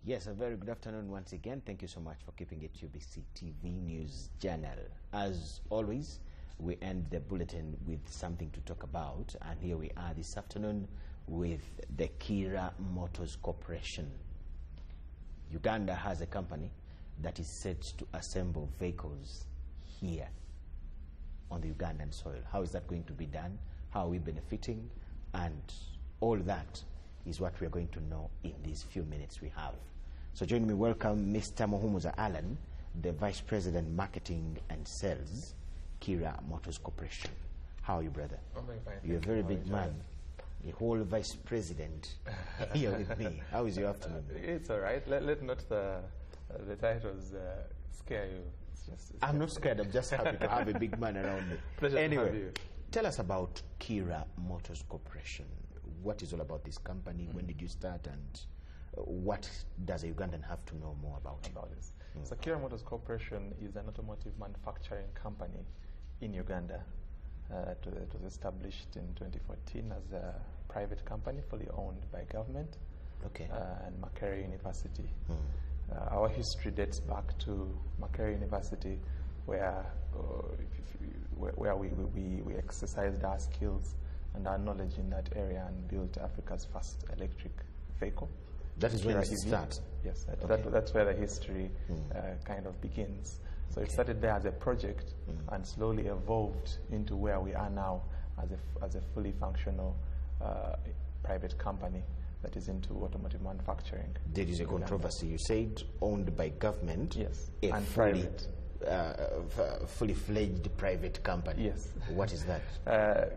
Yes, a very good afternoon once again. Thank you so much for keeping it UBC TV News Channel. As always, we end the bulletin with something to talk about, and here we are this afternoon with the Kiira Motors Corporation. Uganda has a company that is set to assemble vehicles here on the Ugandan soil. How is that going to be done? How are we benefiting? And all that is what we are going to know in these few minutes we have. So join me, welcome Mr. Muhumuza Allan, the Vice President Marketing and Sales, Kiira Motors Corporation. How are you, brother? I'm very fine. You're a very big man, the whole Vice President here with me. How is your afternoon? It's all right. Let not the titles scare you. I'm not scared. I'm just happy to have a big man around me. Pleasure anyway, to have you. Tell us about Kiira Motors Corporation. What is all about this company? When did you start, and what does a Ugandan have to know more about this? So Kiira Motors Corporation is an automotive manufacturing company in Uganda. It was established in 2014 as a private company, fully owned by government, and Makerere University. Our history dates back to Makerere University, where we exercised our skills and our knowledge in that area and built Africa's first electric vehicle. That is where it starts? Yes, that's where the history kind of begins. So it started there as a project and slowly evolved into where we are now as a fully functional private company that is into automotive manufacturing. There is a controversy. You said owned by government. Yes, and private. Fully fledged private company. Yes. What is that?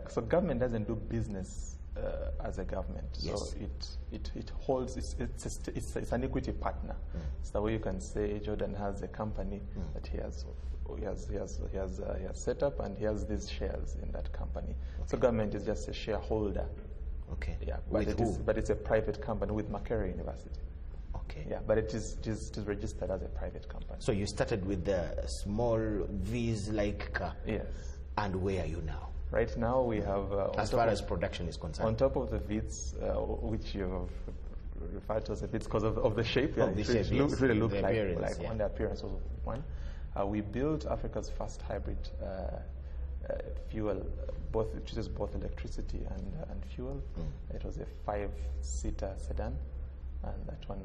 So government doesn't do business as a government. Yes. So it holds, it's an equity partner. It's the way you can say Jordan has a company that he has set up, and he has these shares in that company. So government is just a shareholder. Okay. Yeah, but it's a private company with Makerere University. Okay. Yeah, but it is registered as a private company. So you started with the small V's-like car. Yes. And where are you now? Right now we have... as far as production is concerned. On top of the Vitz, which you have referred to as a Vitz because of the shape. Of the shape, yes. Really look like yeah. one, the appearance was one. We built Africa's first hybrid fuel, which uses both electricity and fuel. It was a 5-seater sedan. And that one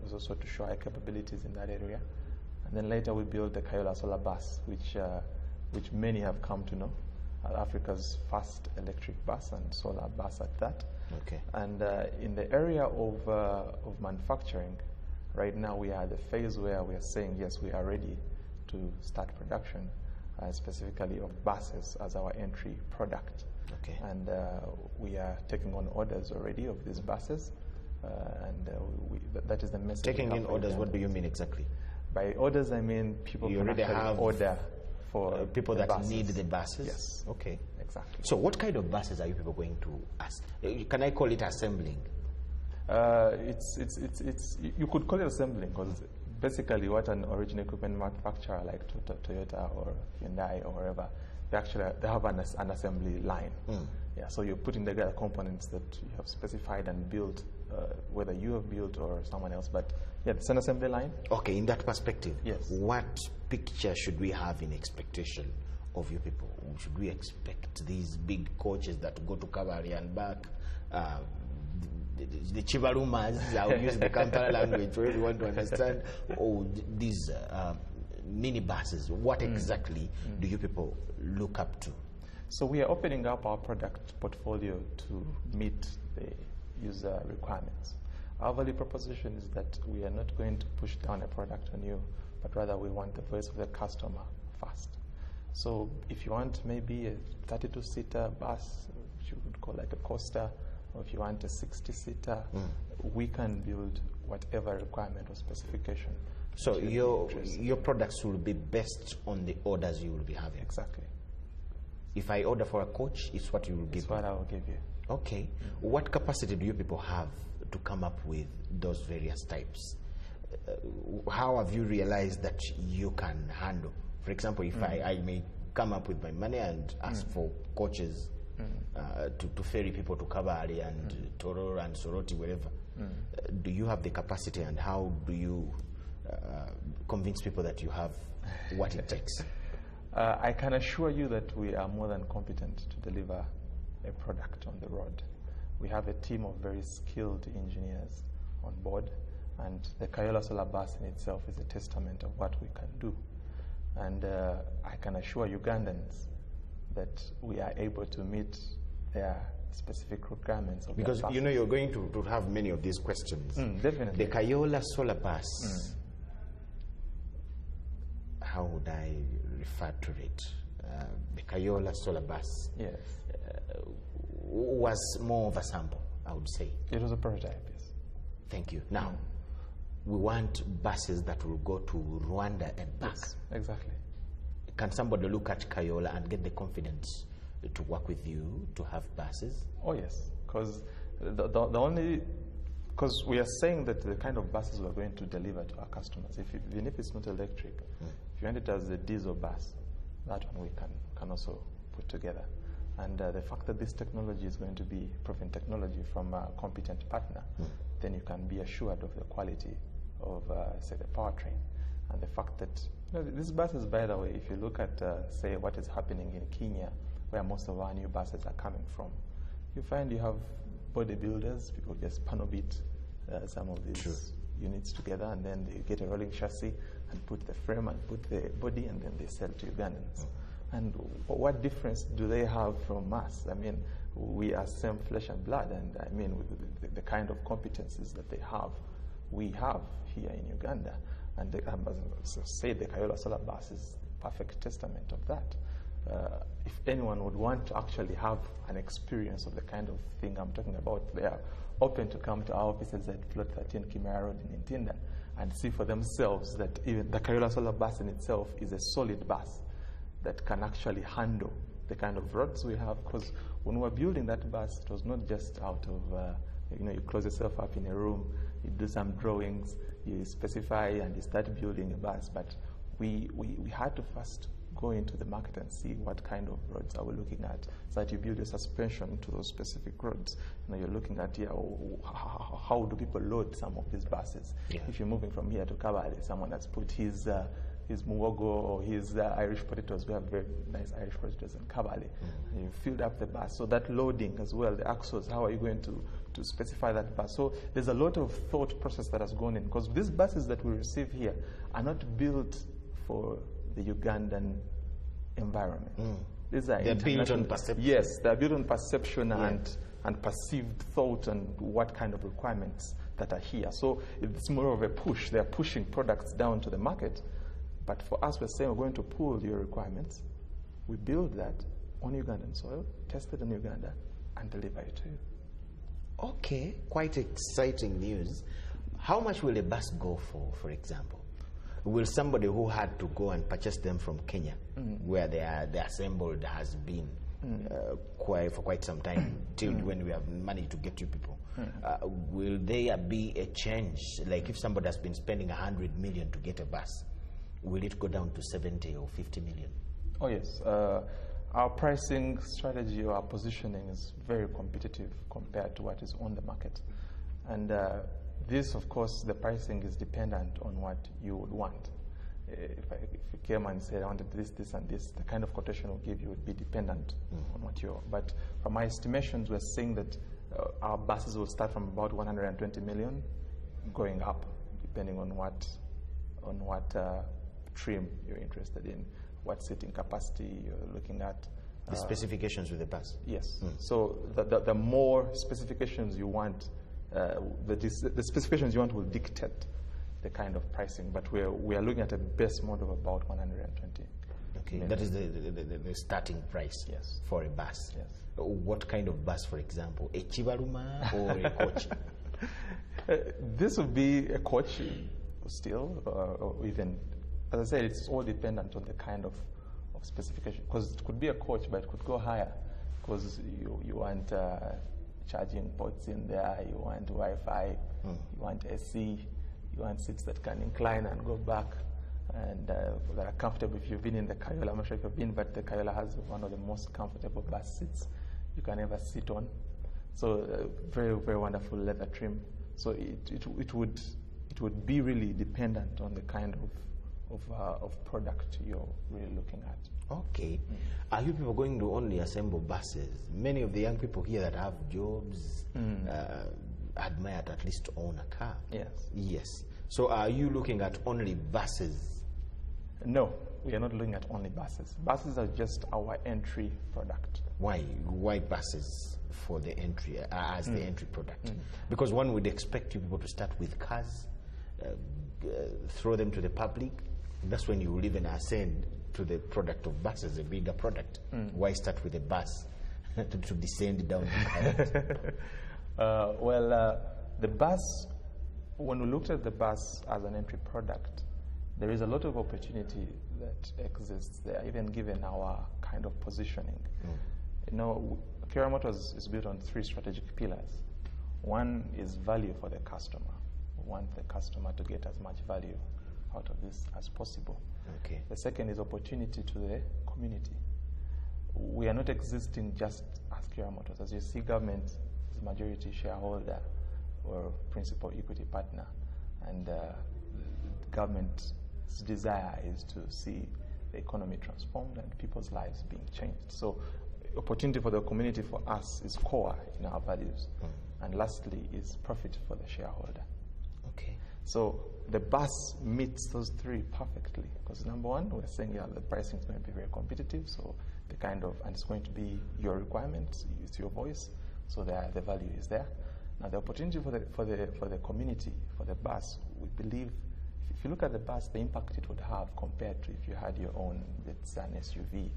was also to show our capabilities in that area. And then later we built the Kayola Solar Bus, which many have come to know, Africa's first electric bus and solar bus at that. Okay. And in the area of manufacturing, right now we are at the phase where we are saying, yes, we are ready to start production, specifically of buses as our entry product. Okay. And we are taking on orders already of these buses. That is the message. Taking in orders, what do you mean exactly? By orders, I mean people you already have order for people that buses. need the buses? Yes. Okay. Exactly. So what kind of buses are you people going to ask? Can I call it assembling? You could call it assembling, because basically what an original equipment manufacturer like Toyota or Hyundai or wherever, they have an assembly line. Yeah, so you're putting together components that you have specified and built, whether you have built or someone else, but yeah, it's an assembly line. Okay, in that perspective, yes. What picture should we have in expectation of you people? Should we expect these big coaches that go to Kabari and back, the Chibarumas, I'll use the Kampala language for everyone to understand, or these minibuses? What exactly do you people look up to? So we are opening up our product portfolio to meet the user requirements. Our value proposition is that we are not going to push down a product on you, but rather we want the voice of the customer first. So if you want maybe a 32-seater bus, which you would call like a coaster, or if you want a 60-seater, we can build whatever requirement or specification. So your products will be based on the orders you will be having? Exactly. If I order for a coach, it's what you will give me? It's what I will give you. Okay. What capacity do you people have to come up with those various types? How have you realized that you can handle? For example, if I may come up with my money and ask for coaches to ferry people to Kabale and Tororo and Soroti, wherever. Do you have the capacity, and how do you convince people that you have what it takes? I can assure you that we are more than competent to deliver a product on the road. We have a team of very skilled engineers on board, and the Kayola Solar Bus in itself is a testament of what we can do. And I can assure Ugandans that we are able to meet their specific requirements of because you know you're going to have many of these questions. Definitely. The Kayola Solar Bus, how would I refer to it? The Kayola Solar Bus, yes, was more of a sample, I would say. It was a prototype, yes. Thank you. Now, we want buses that will go to Rwanda and back. Yes, exactly. Can somebody look at Kayola and get the confidence to work with you to have buses? Oh yes, because because we are saying that the kind of buses we are going to deliver to our customers, even if it's not electric, if you want it as a diesel bus, that one we can also put together. And the fact that this technology is going to be proven technology from a competent partner, then you can be assured of the quality of, say, the powertrain. And the fact that these buses, by the way, if you look at, say, what is happening in Kenya, where most of our new buses are coming from, you find you have bodybuilders, people just panel beat some of these units together, and then they get a rolling chassis and put the frame and put the body, and then they sell to Ugandans. And what difference do they have from us? I mean, we are same flesh and blood, and I mean, with the kind of competencies that they have, we have here in Uganda. And as I said, the Kayola Solar Bus is a perfect testament of that. If anyone would want to actually have an experience of the kind of thing I'm talking about, they are open to come to our offices at Plot 13 Kiira Road in Ntinda and see for themselves that even the Kayola Solar Bus in itself is a solid bus that can actually handle the kind of roads we have. Because when we were building that bus, it was not just out of, you close yourself up in a room, you do some drawings, you specify, and you start building a bus. But we had to first go into the market and see what kind of roads are we looking at, so that you build a suspension to those specific roads. You're looking at how do people load some of these buses. If you're moving from here to Kabale, someone has put his muwogo or his Irish potatoes. We have very nice Irish potatoes in Kabale. And you filled up the bus. So that loading as well, the axles, how are you going to specify that bus? So there's a lot of thought process that has gone in, because these buses that we receive here are not built for the Ugandan environment. These are they're built on perception. Yes, they're built on perception and perceived thought and what kind of requirements that are here. So it's more of a push. They're pushing products down to the market. But for us, we're saying we're going to pull your requirements. We build that on Ugandan soil, test it in Uganda, and deliver it to you. Okay, quite exciting news. How much will a bus go for example? Will somebody who had to go and purchase them from Kenya, where they're assembled, has been for quite some time, till when we have managed to get you people, will there be a change? Like if somebody has been spending 100 million to get a bus, will it go down to 70 or 50 million? Oh yes. Our pricing strategy or our positioning is very competitive compared to what is on the market. And this, of course, the pricing is dependent on what you would want. If you came and said, I wanted this, this, and this, the kind of quotation we'll give you would be dependent on what you're. But from my estimations, we're saying that our buses will start from about 120 million going up, depending on what trim you're interested in, what seating capacity you're looking at. The specifications with the bus? Yes. So the more specifications you want, the specifications you want will dictate the kind of pricing. But we are looking at a base model of about 120. Okay, that is the starting price for a bus. Yes. What kind of bus, for example? A Chibaluma or a coach? This would be a coach still, or even, as I said, it's all dependent on the kind of specification. Because it could be a coach, but it could go higher. Because you want charging ports in there, you want Wi-Fi, you want AC, you want seats that can incline and go back, and that are comfortable. If you've been in the Kayola, I'm not sure if you've been, but the Kayola has one of the most comfortable bus seats you can ever sit on. So very, very wonderful leather trim. So it would be really dependent on the kind of product you're really looking at. Okay. Are you people going to only assemble buses? Many of the young people here that have jobs admire to at least own a car. Yes. Yes. So are you looking at only buses? No, we are not looking at only buses. Buses are just our entry product. Why? Why buses for the entry as the entry product? Because one would expect you people to start with cars, throw them to the public. That's when you will even ascend to the product of buses, a bigger product. Why start with a bus to descend down the the bus, when we looked at the bus as an entry product, there is a lot of opportunity that exists there, even given our kind of positioning. You know, Kiira Motors is built on 3 strategic pillars. One is value for the customer. We want the customer to get as much value out of this as possible. Okay. The second is opportunity to the community. We are not existing just as Kiira Motors. As you see, government is majority shareholder or principal equity partner, and government's desire is to see the economy transformed and people's lives being changed. So opportunity for the community for us is core in our values. And lastly is profit for the shareholder. Okay. So the bus meets those 3 perfectly, because number one, we're saying the pricing is going to be very competitive, so the kind of, and it's going to be your requirements, it's your voice, so the value is there. Now the opportunity for the community, for the bus, we believe, if you look at the bus, the impact it would have compared to if you had your own, let's say, an SUV,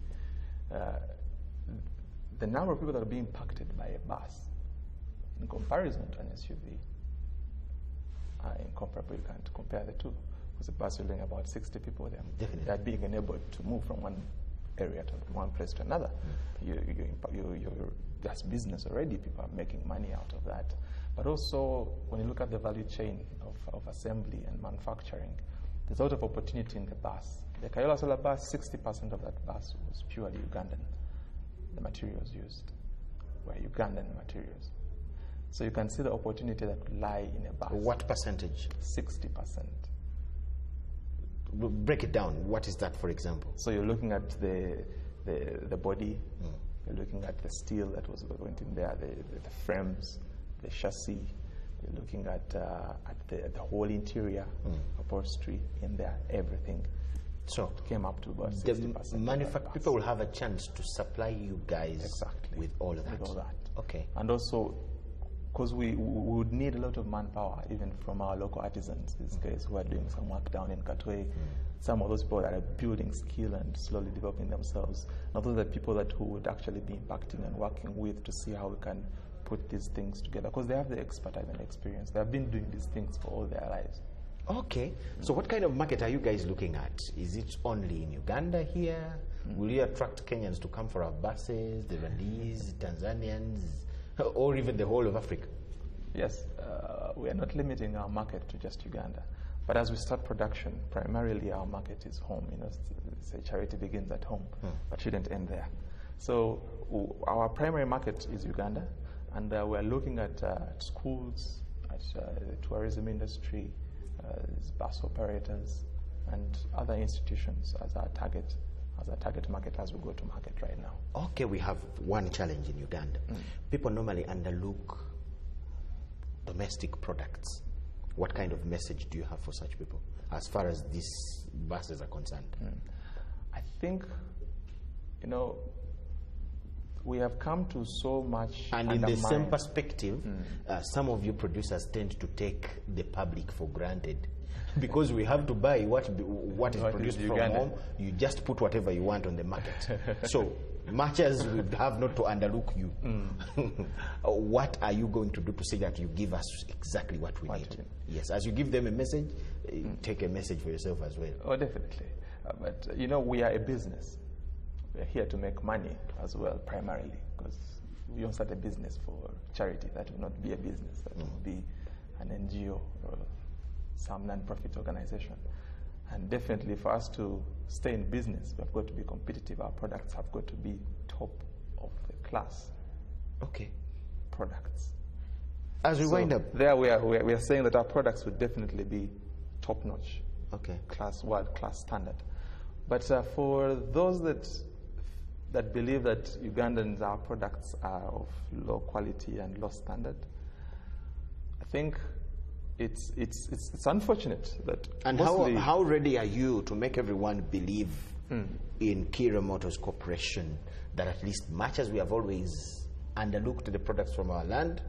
the number of people that are being impacted by a bus in comparison to an SUV are incomparable. You can't compare the two, because the bus is only about 60 people. They are being enabled to move from one area to one place to another. That's business already. People are making money out of that. But also, when you look at the value chain of assembly and manufacturing, there's a lot of opportunity in the bus. The Kayola Solar bus, 60% of that bus was purely Ugandan. The materials used were Ugandan materials. So you can see the opportunity that would lie in a bus. What percentage? 60%. Break it down. What is that, for example? So you're looking at the body, you're looking at the steel that was going in there, the frames, the chassis. You're looking at the whole interior, upholstery in there, everything. So it came up to about 60%. People will have a chance to supply you guys with all of that. With all that. Okay. And also, because we would need a lot of manpower, even from our local artisans, these guys who are doing some work down in Katwe, some of those people that are building skill and slowly developing themselves. Now those are people who would actually be impacting and working with to see how we can put these things together, because they have the expertise and experience. They have been doing these things for all their lives. Okay. So what kind of market are you guys looking at? Is it only in Uganda here? Will you attract Kenyans to come for our buses, the Rwandese, Tanzanians, or even the whole of Africa? Yes. We are not limiting our market to just Uganda. But as we start production, primarily our market is home. You know, say charity begins at home, but shouldn't end there. So our primary market is Uganda, and we're looking at schools, at the tourism industry, bus operators, and other institutions as our target market as we go to market right now. Okay, we have one challenge in Uganda. People normally underlook domestic products. What kind of message do you have for such people as far as these buses are concerned? I think, you know, we have come to so much. And in the same perspective, some of you producers tend to take the public for granted. Because we have to buy what is produced from home, you just put whatever you want on the market. So much as we have not to underlook you, what are you going to do to say that you give us exactly what we need? Yes, as you give them a message, take a message for yourself as well. Oh, definitely. But, you know, we are a business. We're here to make money as well, primarily, because we don't start a business for charity. That will not be a business. That will be an NGO or some non-profit organization. And definitely for us to stay in business, we've got to be competitive. Our products have got to be top of the class Okay. products. As we wind up. There we are saying that our products would definitely be top-notch, Okay. world-class standard. But for those that believe that Ugandans, our products are of low quality and low standard, I think it's unfortunate that. And how ready are you to make everyone believe in Kiira Motors Corporation that at least much as we have always underlooked the products from our land,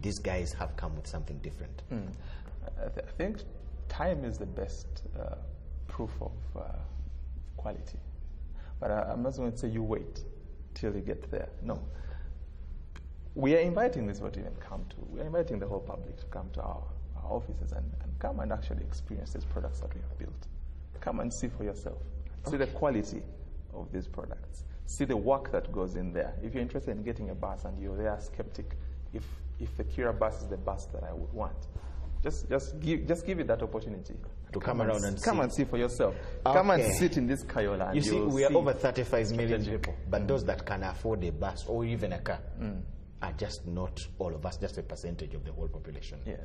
these guys have come with something different? I think time is the best proof of quality. But I'm not going to say you wait till you get there. No. We are inviting this to even come to. We are inviting the whole public to come to our offices and come and actually experience these products that we have built. Come and see for yourself. See the quality of these products. See the work that goes in there. If you're interested in getting a bus and you're there skeptic, if the Kiira bus is the bus that I would want, just give it that opportunity to come around and come and see for yourself. Come and sit in this Kayola. You see, we are over 35 million people, but those that can afford a bus or even a car are just not all of us, just a percentage of the whole population. Yes.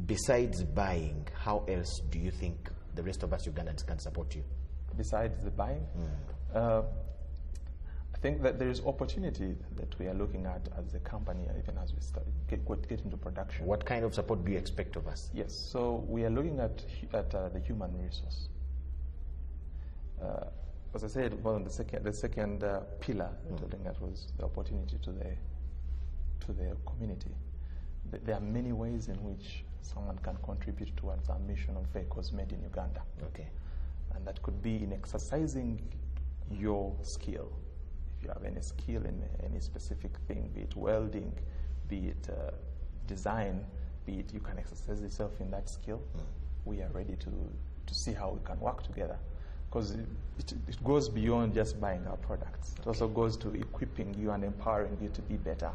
Besides buying, how else do you think the rest of us Ugandans can support you? Besides the buying, I think that there is opportunity that we are looking at as a company, even as we start get into production. What kind of support do you expect of us? Yes, so we are looking at the human resource. As I said, well, the second pillar that we're looking at was the opportunity to the community. There are many ways in which someone can contribute towards our mission of vehicles made in Uganda. Okay. And that could be in exercising your skill. If you have any skill in any specific thing, be it welding, be it design, be it you can exercise yourself in that skill, we are ready to see how we can work together. Because it goes beyond just buying our products. It also goes to equipping you and empowering you to be better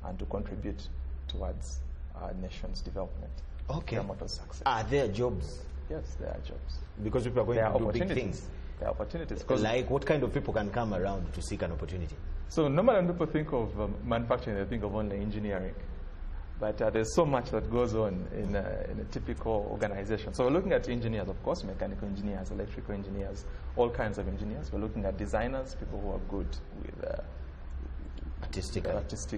and to contribute towards our nation's development. Okay. Success. Are there jobs? Yes, there are jobs. Because people are going to do big things. There are opportunities. Like what kind of people can come around to seek an opportunity? So normally when people think of manufacturing, they think of only engineering. But there's so much that goes on in a typical organization. So we're looking at engineers, of course, mechanical engineers, electrical engineers, all kinds of engineers. We're looking at designers, people who are good with artistic,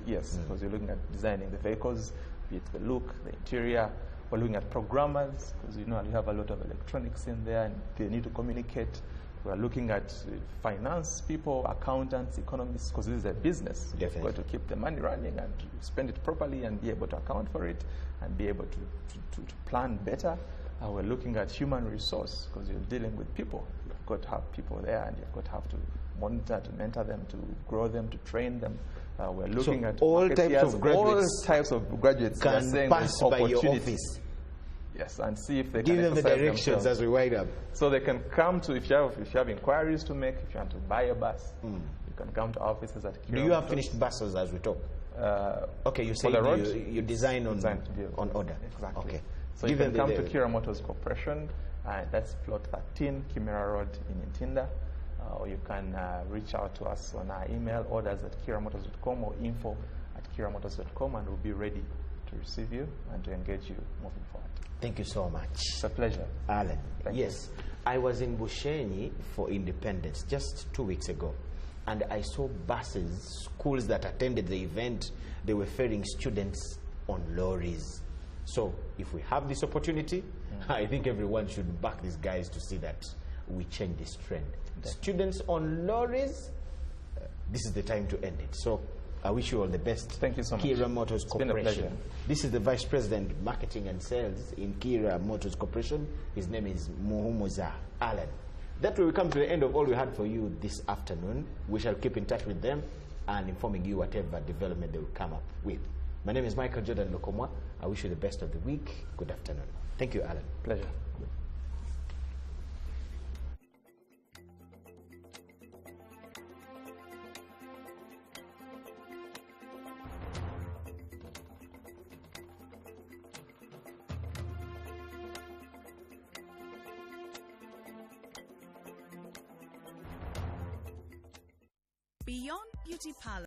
yes, because you're looking at designing the vehicles, be it the look, the interior. We're looking at programmers, because you have a lot of electronics in there and they need to communicate. We're looking at finance people, accountants, economists, because this is a business. Definitely. You've got to keep the money running and to spend it properly and be able to account for it and be able to plan better. We're looking at human resource, because you're dealing with people. You've got to have people there and you've got to have to monitor, to mentor them, to grow them, to train them. We're looking at all types of graduates can pass by your office. Yes, and see if they give can them the directions themselves. As we wind up. So they can come to, if you have inquiries to make, if you want to buy a bus, you can come to our offices at Kiira. Do you have finished buses as we talk? Okay, you say you design on order. Exactly. Okay. So you can come to Kiira Motors Corporation, that's plot 13, Kimera Road in Ntinda. Or you can reach out to us on our email, orders@kiiramotors.com or info@kiiramotors.com, and we'll be ready to receive you and to engage you moving forward. Thank you so much. It's a pleasure. Allan. Thank yes. you. I was in Bushenyi for Independence just 2 weeks ago, and I saw buses, schools that attended the event, they were ferrying students on lorries. So if we have this opportunity, I think everyone should back these guys to see that we change this trend. Students on lorries, this is the time to end it. So I wish you all the best. Thank you so much. Kiira Motors Corporation. It's been a pleasure. This is the Vice President, Marketing and Sales in Kiira Motors Corporation. His name is Muhumuza Allan. That way we come to the end of all we had for you this afternoon. We shall keep in touch with them and informing you whatever development they will come up with. My name is Michael Jordan Lokomwa. I wish you the best of the week. Good afternoon. Thank you, Allan. Pleasure. Beyond Beauty Parlor.